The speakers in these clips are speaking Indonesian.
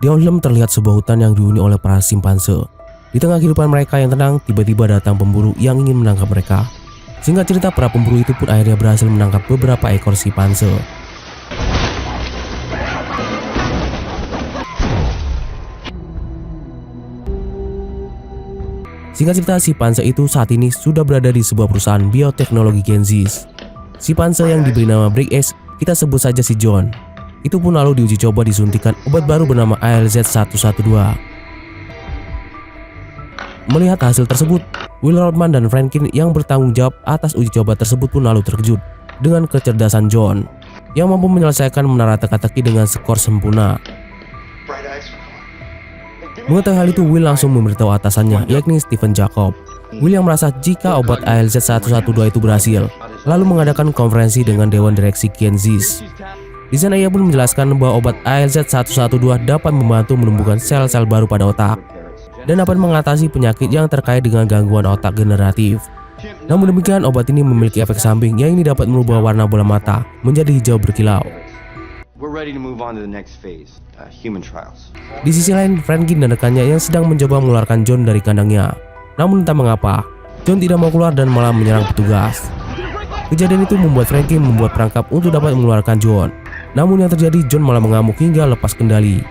Di awal film terlihat sebuah hutan yang dihuni oleh para simpanse. Di tengah kehidupan mereka yang tenang, tiba-tiba datang pemburu yang ingin menangkap mereka. Singkat cerita, para pemburu itu pun akhirnya berhasil menangkap beberapa ekor simpanse. Singkat cerita, simpanse itu saat ini sudah berada di sebuah perusahaan bioteknologi Genesis. Simpanse yang diberi nama Brick X, kita sebut saja si John, itu pun lalu diuji coba disuntikan obat baru bernama ALZ-112. Melihat hasil tersebut, Will Rodman dan Franklin yang bertanggung jawab atas uji coba tersebut pun lalu terkejut dengan kecerdasan John yang mampu menyelesaikan menara teka-teki dengan skor sempurna. Mengetahui hal itu, Will langsung memberitahu atasannya, yakni Stephen Jacob. Will yang merasa jika obat ALZ-112 itu berhasil, lalu mengadakan konferensi dengan Dewan Direksi Genesis. Di sana ia pun menjelaskan bahwa obat ALZ-112 dapat membantu menumbuhkan sel-sel baru pada otak dan dapat mengatasi penyakit yang terkait dengan gangguan otak generatif. Namun demikian, obat ini memiliki efek samping yang ini dapat merubah warna bola mata menjadi hijau berkilau. Di sisi lain, Franklin dan rekannya yang sedang mencoba mengeluarkan John dari kandangnya. Namun entah mengapa, John tidak mau keluar dan malah menyerang petugas. Kejadian itu membuat Franklin membuat perangkap untuk dapat mengeluarkan John. Namun yang terjadi, John malah mengamuk hingga lepas kendali.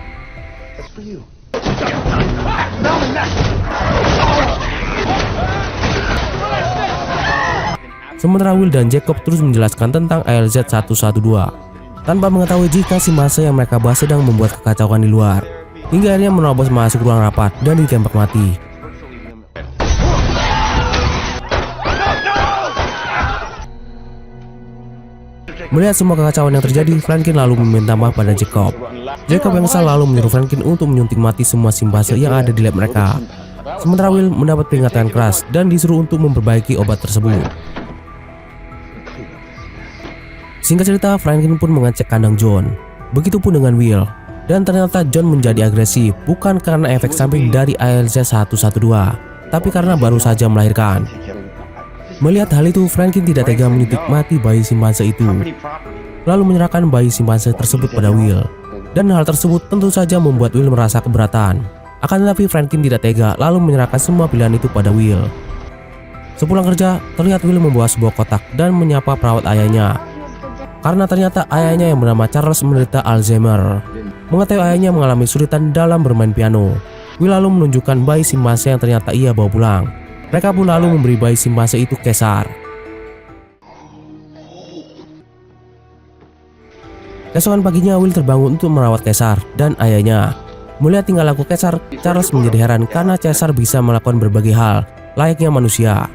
Sementara Will dan Jacob terus menjelaskan tentang ALZ-112 tanpa mengetahui jika si massa yang mereka bahas sedang membuat kekacauan di luar, hingga akhirnya menerobos masuk ruang rapat dan ditembak mati. Melihat semua kekacauan yang terjadi, Franklin lalu meminta maaf pada Jacob. Jacob yang kesal lalu menyuruh Franklin untuk menyuntik mati semua simpanse yang ada di lab mereka. Sementara Will mendapat peringatan keras dan disuruh untuk memperbaiki obat tersebut. Singkat cerita, Franklin pun mengecek kandang John. Begitupun dengan Will. Dan ternyata John menjadi agresif bukan karena efek samping dari ALZ-112, tapi karena baru saja melahirkan. Melihat hal itu, Franklin tidak tega menyuntik mati bayi simpanse itu, lalu menyerahkan bayi simpanse tersebut pada Will. Dan hal tersebut tentu saja membuat Will merasa keberatan. Akan tetapi Franklin tidak tega lalu menyerahkan semua pilihan itu pada Will. Sepulang kerja, terlihat Will membawa sebuah kotak dan menyapa perawat ayahnya. Karena ternyata ayahnya yang bernama Charles menderita Alzheimer. Mengetahui ayahnya mengalami kesulitan dalam bermain piano, Will lalu menunjukkan bayi simpanse yang ternyata ia bawa pulang. Mereka pun lalu memberi bayi simpanse itu Caesar. Keesokan paginya, Will terbangun untuk merawat Caesar dan ayahnya. Melihat tingkah laku Caesar, Charles menjadi heran karena Caesar bisa melakukan berbagai hal layaknya manusia.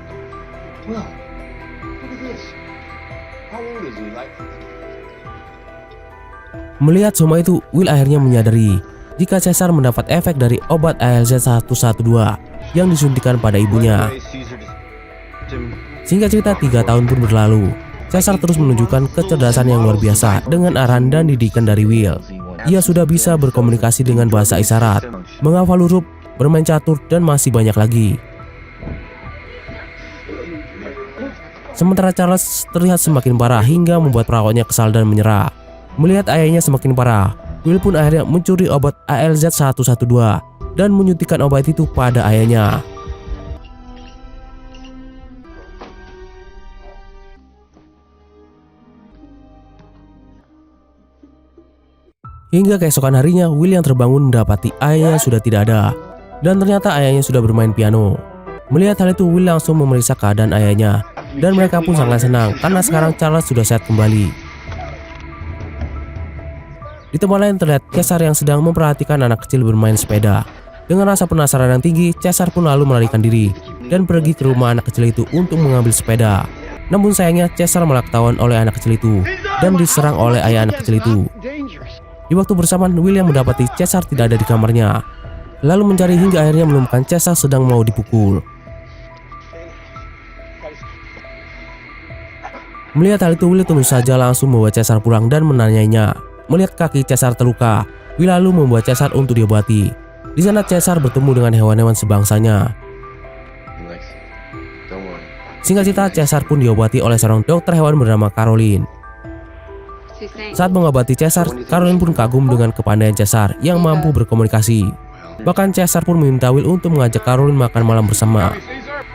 Melihat semua itu, Will akhirnya menyadari jika Caesar mendapat efek dari obat ALZ-112 yang disuntikan pada ibunya. Singkat cerita, 3 tahun pun berlalu. Caesar terus menunjukkan kecerdasan yang luar biasa dengan arahan dan didikan dari Will. Ia sudah bisa berkomunikasi dengan bahasa isyarat, menghafal huruf, bermain catur, dan masih banyak lagi. Sementara Charles terlihat semakin parah hingga membuat perawatnya kesal dan menyerah. Melihat ayahnya semakin parah, Will pun akhirnya mencuri obat ALZ-112 dan menyuntikkan obat itu pada ayahnya. Hingga keesokan harinya, Will yang terbangun mendapati ayahnya sudah tidak ada, dan ternyata ayahnya sudah bermain piano. Melihat hal itu, Will langsung memeriksa keadaan ayahnya, dan mereka pun sangat senang karena sekarang Charles sudah sehat kembali. Di tempat lain terlihat Caesar yang sedang memperhatikan anak kecil bermain sepeda. Dengan rasa penasaran yang tinggi, Caesar pun lalu melarikan diri dan pergi ke rumah anak kecil itu untuk mengambil sepeda. Namun sayangnya Caesar malah ketahuan oleh anak kecil itu dan diserang oleh ayah anak kecil itu. Di waktu bersamaan, Will yang mendapati Caesar tidak ada di kamarnya, lalu mencari hingga akhirnya menemukan Caesar sedang mau dipukul. Melihat hal itu, Will tentu saja langsung membawa Caesar pulang dan menanyainya. Melihat kaki Caesar terluka, Will lalu membuat Caesar untuk diobati. Di sana Caesar bertemu dengan hewan-hewan sebangsanya. Singkat cerita, Caesar pun diobati oleh seorang dokter hewan bernama Caroline. Saat mengobati Caesar, Caroline pun kagum dengan kepandaian Caesar yang mampu berkomunikasi. Bahkan Caesar pun meminta Will untuk mengajak Caroline makan malam bersama.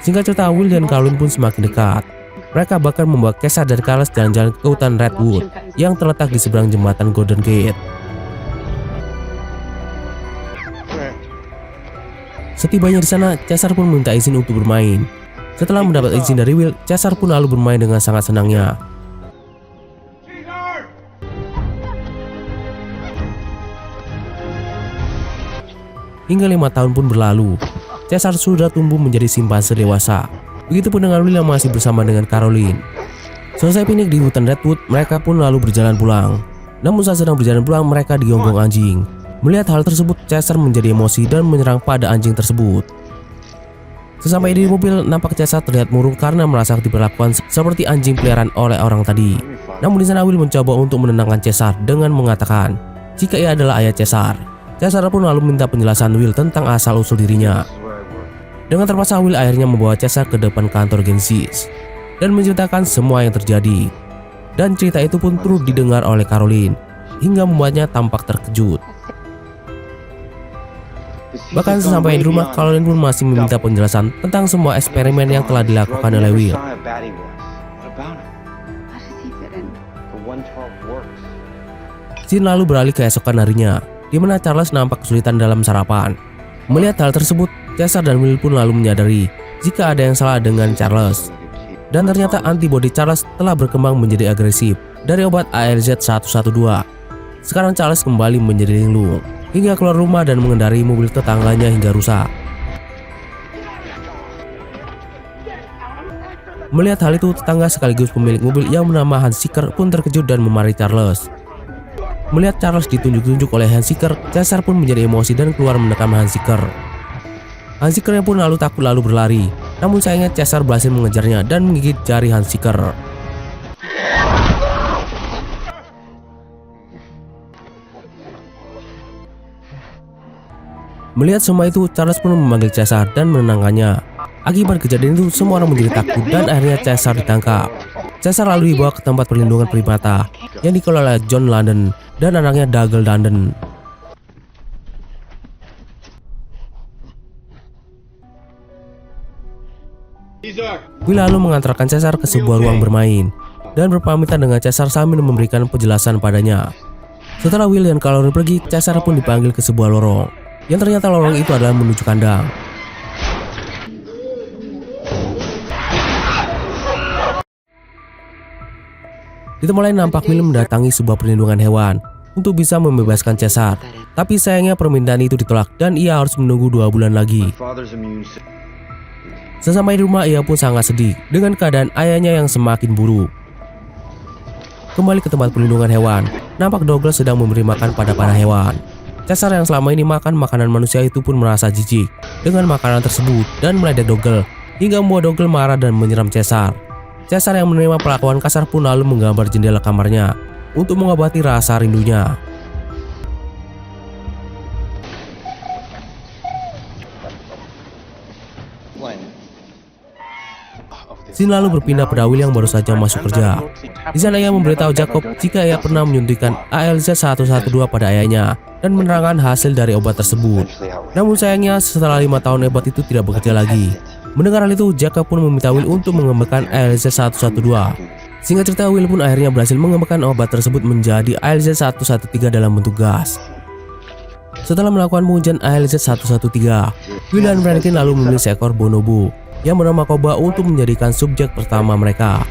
Singkat cerita, Will dan Caroline pun semakin dekat. Mereka bahkan membawa Caesar dan Carlos jalan-jalan ke hutan Redwood yang terletak di seberang jembatan Golden Gate. Setibanya di sana, Caesar pun minta izin untuk bermain. Setelah mendapat izin dari Will, Caesar pun lalu bermain dengan sangat senangnya. Hingga 5 tahun pun berlalu, Caesar sudah tumbuh menjadi simpanse dewasa. Begitupun dengan Will yang masih bersama dengan Caroline. Selesai piknik di hutan Redwood, mereka pun lalu berjalan pulang. Namun saat sedang berjalan pulang, mereka digonggong anjing. Melihat hal tersebut, Caesar menjadi emosi dan menyerang pada anjing tersebut. Sesampai di mobil, nampak Caesar terlihat murung karena merasa diperlakukan seperti anjing peliharaan oleh orang tadi. Namun di sana Will mencoba untuk menenangkan Caesar dengan mengatakan jika ia adalah ayah Caesar. Caesar pun lalu minta penjelasan Will tentang asal-usul dirinya. Dengan terpaksa, Will akhirnya membawa Caesar ke depan kantor Genesis dan menceritakan semua yang terjadi. Dan cerita itu pun turut didengar oleh Caroline hingga membuatnya tampak terkejut. Bahkan sesampai di rumah, Caroline pun masih meminta penjelasan tentang semua eksperimen yang telah dilakukan oleh Will. Scene lalu beralih ke esokan harinya, di mana Charles nampak kesulitan dalam sarapan. Melihat hal tersebut, Caesar dan Will pun lalu menyadari jika ada yang salah dengan Charles. Dan ternyata antibodi Charles telah berkembang menjadi agresif dari obat ALZ 112. Sekarang Charles kembali menjadi linglung hingga keluar rumah dan mengendarai mobil tetangganya hingga rusak. Melihat hal itu, tetangga sekaligus pemilik mobil yang bernama Hans Sicker pun terkejut dan memarahi Charles. Melihat Charles ditunjuk-tunjuk oleh Hans Sicker, Caesar pun menjadi emosi dan keluar mendekam Hans Sicker. Hans Sicker pun lalu takut lalu berlari. Namun sayangnya Caesar berhasil mengejarnya dan menggigit jari Hans Sicker. Melihat semua itu, Charles pun memanggil Caesar dan menenangkannya. Akibat kejadian itu, semua orang menjadi takut dan akhirnya Caesar ditangkap. Caesar lalu dibawa ke tempat perlindungan primata yang dikelola oleh John London dan anaknya Dougal London. Will lalu mengantarkan Caesar ke sebuah ruang bermain dan berpamitan dengan Caesar sambil memberikan penjelasan padanya. Setelah Will dan Caroline pergi, Caesar pun dipanggil ke sebuah lorong. Yang ternyata lorong itu adalah menuju kandang. Di tempat lain nampak Will mendatangi sebuah perlindungan hewan untuk bisa membebaskan Caesar. Tapi sayangnya permintaan itu ditolak dan ia harus menunggu 2 bulan lagi. Sesampai di rumah, ia pun sangat sedih dengan keadaan ayahnya yang semakin buruk. Kembali ke tempat perlindungan hewan, nampak Douglas sedang memberi makan pada para hewan. Caesar yang selama ini makan makanan manusia itu pun merasa jijik dengan makanan tersebut dan meledek Dougal hingga membuat Dougal marah dan menyiram Caesar. Caesar yang menerima perlakuan kasar pun lalu menggambar jendela kamarnya untuk mengobati rasa rindunya. Scene lalu berpindah pada Will yang baru saja masuk kerja. Di sana ia memberitahu Jacob jika ia pernah menyuntikkan ALZ 112 pada ayahnya dan menerangkan hasil dari obat tersebut. Namun sayangnya setelah 5 tahun obat itu tidak bekerja lagi. Mendengar hal itu, Jacob pun meminta Will untuk mengembangkan ALZ 112. Singkat cerita, Will pun akhirnya berhasil mengembangkan obat tersebut menjadi ALZ 113 dalam bentuk gas. Setelah melakukan pengujian ALZ 113, Will dan Franklin lalu memilih seekor bonobo yang bernama Koba untuk menjadikan subjek pertama mereka.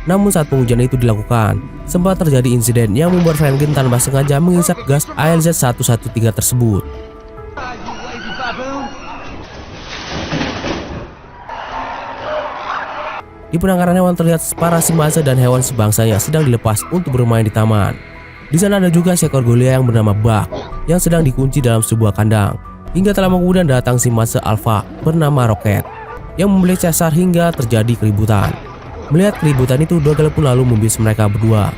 Namun saat pengujian itu dilakukan, sempat terjadi insiden yang membuat Franklin tanpa sengaja menghisap gas ALZ 113 tersebut. Di penangkaran hewan terlihat para simpanse dan hewan sebangsanya sedang dilepas untuk bermain di taman. Di sana ada juga seekor gorila yang bernama Buck yang sedang dikunci dalam sebuah kandang. Hingga tak lama kemudian datang simpanse alfa bernama Rocket yang membeli Caesar hingga terjadi keributan. Melihat keributan itu, Dougal pun lalu membius mereka berdua.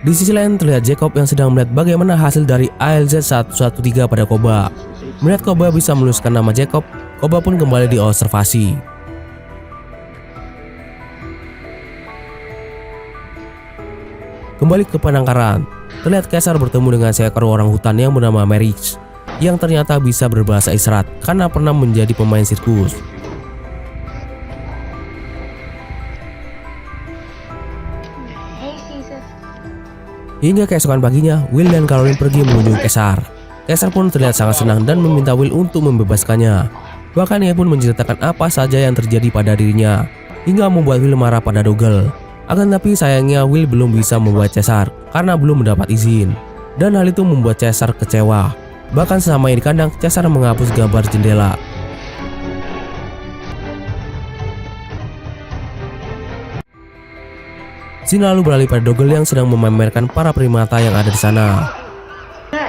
Di sisi lain terlihat Jacob yang sedang melihat bagaimana hasil dari ALZ 113 pada Koba. Melihat Koba bisa menuliskan nama Jacob, Koba pun kembali diobservasi. Kembali ke penangkaran, terlihat Caesar bertemu dengan seekor orang hutan yang bernama Merix, yang ternyata bisa berbahasa isyarat karena pernah menjadi pemain sirkus. Hingga keesokan paginya, Will dan Caroline pergi mengunjungi Caesar. Caesar pun terlihat sangat senang dan meminta Will untuk membebaskannya. Bahkan ia pun menceritakan apa saja yang terjadi pada dirinya, hingga membuat Will marah pada Dougal. Akan tapi sayangnya Will belum bisa membuat Caesar karena belum mendapat izin. Dan hal itu membuat Caesar kecewa. Bahkan sesamanya di kandang, Caesar menghapus gambar jendela. Scene lalu beralih pada Dougal yang sedang memamerkan para primata yang ada di sana.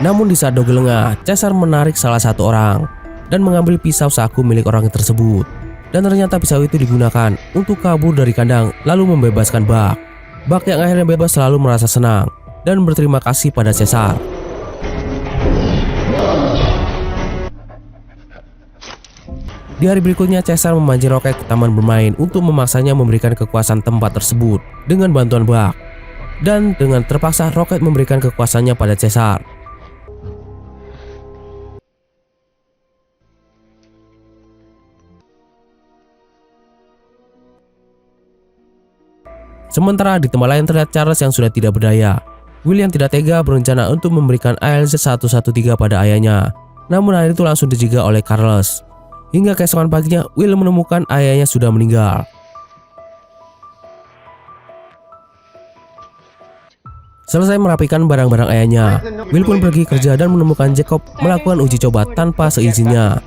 Namun di saat Dougal lengah, Caesar menarik salah satu orang dan mengambil pisau saku milik orang tersebut. Dan ternyata pisau itu digunakan untuk kabur dari kandang lalu membebaskan Buck. Buck yang akhirnya bebas selalu merasa senang dan berterima kasih pada Caesar. Di hari berikutnya, Caesar memancing Rocket ke taman bermain untuk memaksanya memberikan kekuasaan tempat tersebut dengan bantuan Buck. Dan dengan terpaksa, Rocket memberikan kekuasaannya pada Caesar. Sementara di tempat lain terlihat Charles yang sudah tidak berdaya. Will yang tidak tega berencana untuk memberikan ALZ 113 pada ayahnya. Namun hal itu langsung dijaga oleh Carlos. Hingga keesokan paginya, Will menemukan ayahnya sudah meninggal. Selesai merapikan barang-barang ayahnya, Will pun pergi kerja dan menemukan Jacob melakukan uji coba tanpa seizinnya.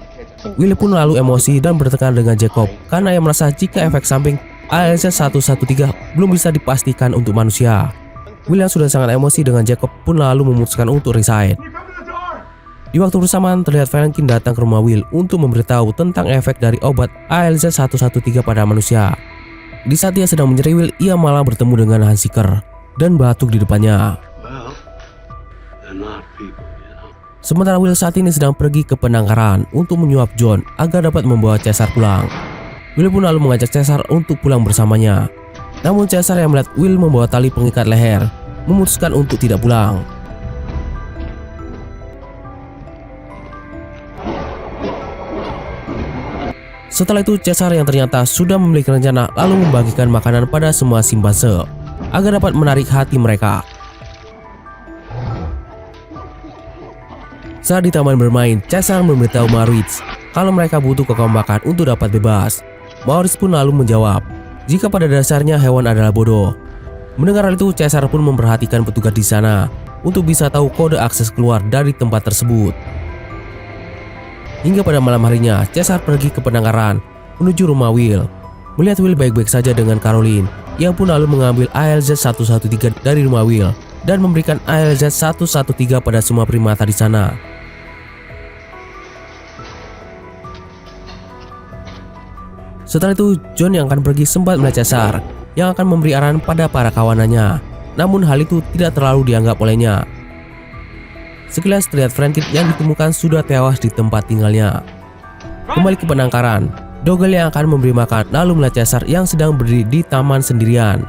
Will pun lalu emosi dan bertengkar dengan Jacob karena ia merasa jika efek samping ALZ 113 belum bisa dipastikan untuk manusia. Will yang sudah sangat emosi dengan Jacob pun lalu memutuskan untuk resign. Di waktu bersamaan terlihat Valentine datang ke rumah Will untuk memberitahu tentang efek dari obat ALZ 113 pada manusia. Di saat dia sedang mencari Will, ia malah bertemu dengan Hansiker dan batuk di depannya. Sementara Will saat ini sedang pergi ke penangkaran untuk menyuap John agar dapat membawa Caesar pulang. Will pun lalu mengajak Caesar untuk pulang bersamanya. Namun Caesar yang melihat Will membawa tali pengikat leher memutuskan untuk tidak pulang. Setelah itu Caesar yang ternyata sudah memiliki rencana lalu membagikan makanan pada semua simpanse agar dapat menarik hati mereka. Saat di taman bermain, Caesar memberitahu Maurits kalau mereka butuh kekompakan untuk dapat bebas. Maurits pun lalu menjawab jika pada dasarnya hewan adalah bodoh. Mendengar hal itu, Caesar pun memperhatikan petugas di sana untuk bisa tahu kode akses keluar dari tempat tersebut. Hingga pada malam harinya, Caesar pergi ke penangkaran menuju rumah Will. Melihat Will baik-baik saja dengan Caroline, ia pun lalu mengambil ALZ 113 dari rumah Will dan memberikan ALZ 113 pada semua primata di sana. Setelah itu, John yang akan pergi sempat melihat Caesar yang akan memberi arahan pada para kawanannya. Namun hal itu tidak terlalu dianggap olehnya. Sekilas terlihat Franklin yang ditemukan sudah tewas di tempat tinggalnya. Kembali ke penangkaran, Dougal yang akan memberi makan lalu melihat Caesar yang sedang berdiri di taman sendirian.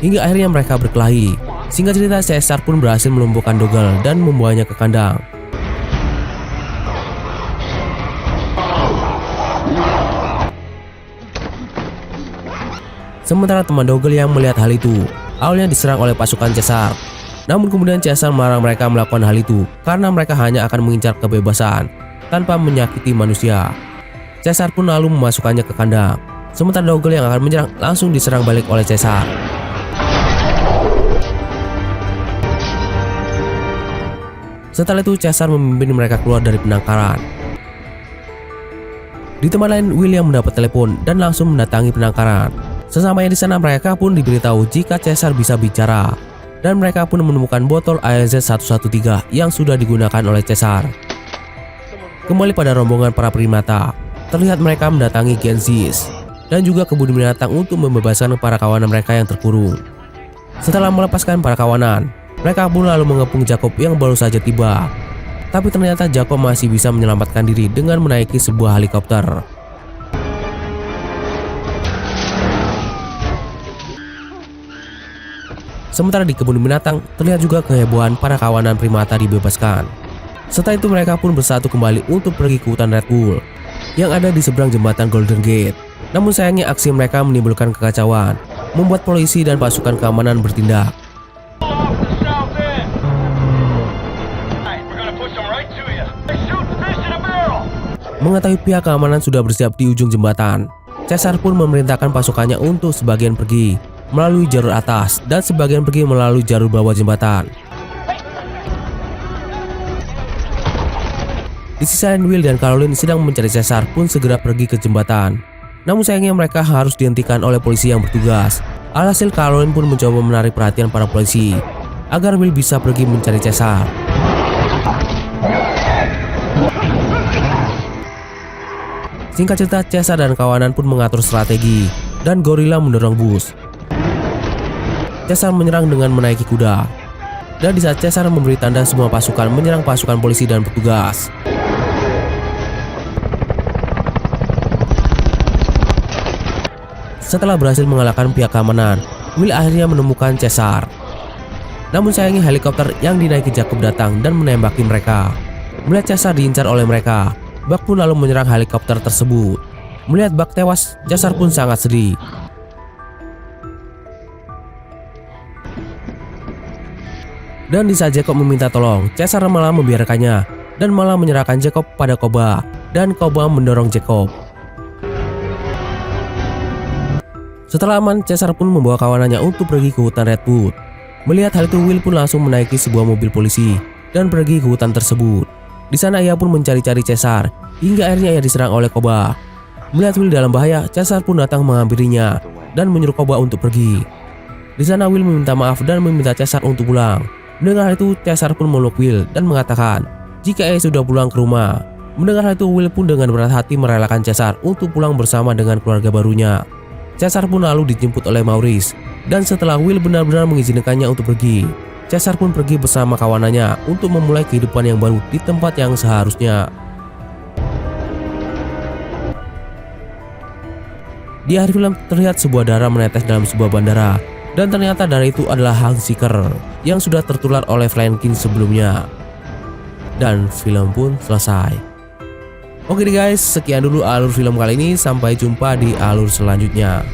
Hingga akhirnya mereka berkelahi. Singkat cerita, Caesar pun berhasil melumpuhkan Dougal dan membawanya ke kandang. Sementara teman Dougal yang melihat hal itu, awalnya diserang oleh pasukan Caesar. Namun kemudian Caesar melarang mereka melakukan hal itu karena mereka hanya akan mengincar kebebasan tanpa menyakiti manusia. Caesar pun lalu memasukkannya ke kandang. Sementara Dougal yang akan menyerang langsung diserang balik oleh Caesar. Setelah itu Caesar memimpin mereka keluar dari penangkaran. Di tempat lain, William mendapat telepon dan langsung mendatangi penangkaran. Sesamanya di sana mereka pun diberitahu jika Caesar bisa bicara. Dan mereka pun menemukan botol ALZ 113 yang sudah digunakan oleh Caesar. Kembali pada rombongan para primata, terlihat mereka mendatangi Genzis dan juga kebun binatang untuk membebaskan para kawanan mereka yang terkurung. Setelah melepaskan para kawanan, mereka pun lalu mengepung Jacob yang baru saja tiba. Tapi ternyata Jacob masih bisa menyelamatkan diri dengan menaiki sebuah helikopter. Sementara di kebun binatang, terlihat juga kehebohan para kawanan primata dibebaskan. Setelah itu mereka pun bersatu kembali untuk pergi ke hutan Red Bull yang ada di seberang jembatan Golden Gate. Namun sayangnya aksi mereka menimbulkan kekacauan, membuat polisi dan pasukan keamanan bertindak. Mengetahui pihak keamanan sudah bersiap di ujung jembatan, Caesar pun memerintahkan pasukannya untuk sebagian pergi melalui jalur atas dan sebagian pergi melalui jalur bawah jembatan. Di sisi lain, Will dan Caroline sedang mencari Caesar pun segera pergi ke jembatan. Namun sayangnya mereka harus dihentikan oleh polisi yang bertugas. Alhasil Caroline pun mencoba menarik perhatian para polisi agar Will bisa pergi mencari Caesar. Singkat cerita, Caesar dan kawanan pun mengatur strategi dan gorila mendorong bus. Caesar menyerang dengan menaiki kuda. Dan di saat Caesar memberi tanda, semua pasukan menyerang pasukan polisi dan petugas. Setelah berhasil mengalahkan pihak keamanan, Will akhirnya menemukan Caesar. Namun sayangnya helikopter yang dinaiki Jacob datang dan menembaki mereka. Melihat Caesar diincar oleh mereka, Buck pun lalu menyerang helikopter tersebut. Melihat Buck tewas, Caesar pun sangat sedih. Dan di saat Jacob meminta tolong, Caesar malah membiarkannya dan malah menyerahkan Jacob pada Koba, dan Koba mendorong Jacob. Setelah aman, Caesar pun membawa kawanannya untuk pergi ke hutan Red Bull. Melihat hal itu, Will pun langsung menaiki sebuah mobil polisi dan pergi ke hutan tersebut. Di sana ia pun mencari-cari Caesar hingga akhirnya ia diserang oleh Koba. Melihat Will dalam bahaya, Caesar pun datang menghampirinya dan menyuruh Koba untuk pergi. Di sana Will meminta maaf dan meminta Caesar untuk pulang. Mendengar hal itu, Caesar pun meluk Will dan mengatakan jika ia sudah pulang ke rumah. Mendengar hal itu, Will pun dengan berat hati merelakan Caesar untuk pulang bersama dengan keluarga barunya. Caesar pun lalu dijemput oleh Maurice, dan setelah Will benar-benar mengizinkannya untuk pergi, Caesar pun pergi bersama kawanannya untuk memulai kehidupan yang baru di tempat yang seharusnya. Di akhir film terlihat sebuah darah menetes dalam sebuah bandara, dan ternyata darah itu adalah Hank Seeker yang sudah tertular oleh Franklin sebelumnya. Dan film pun selesai. Oke deh guys, sekian dulu alur film kali ini, sampai jumpa di alur selanjutnya.